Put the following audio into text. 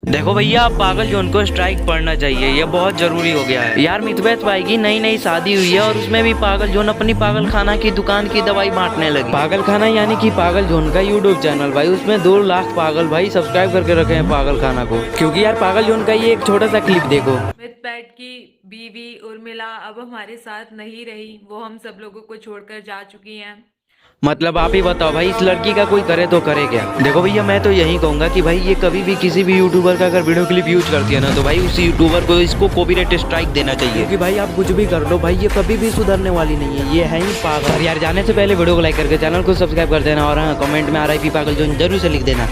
देखो भैया, आप पागल जोन को स्ट्राइक पड़ना चाहिए, ये बहुत जरूरी हो गया है यार। मितबैत भाई की नई नई शादी हुई है और उसमें भी पागल जोन अपनी पागल खाना की दुकान की दवाई बांटने लगी। पागल खाना यानी कि पागल जोन का यूट्यूब चैनल भाई, उसमें 2 लाख पागल भाई सब्सक्राइब करके रखे हैं पागल खाना को। क्योंकि यार पागल जोन का ये एक छोटा सा क्लिप देखो। मितबैत की बीवी उर्मिला अब हमारे साथ नहीं रही, वो हम सब लोगों को छोड़कर जा चुकी हैं। मतलब आप ही बताओ भाई, इस लड़की का कोई करे तो करे क्या। देखो भैया, मैं तो यही कहूंगा कि भाई ये कभी भी किसी भी यूट्यूबर का अगर वीडियो क्लिप यूज करती है ना, तो भाई उस यूट्यूबर को इसको कॉपीराइट स्ट्राइक देना चाहिए। क्योंकि भाई आप कुछ भी कर लो भाई, ये कभी भी सुधरने वाली नहीं है, ये है ही पागल। यार जाने से पहले वीडियो को लाइक करके चैनल को सब्सक्राइब कर देना और हाँ, कमेंट में RIP पागल जोन जरूर से लिख देना।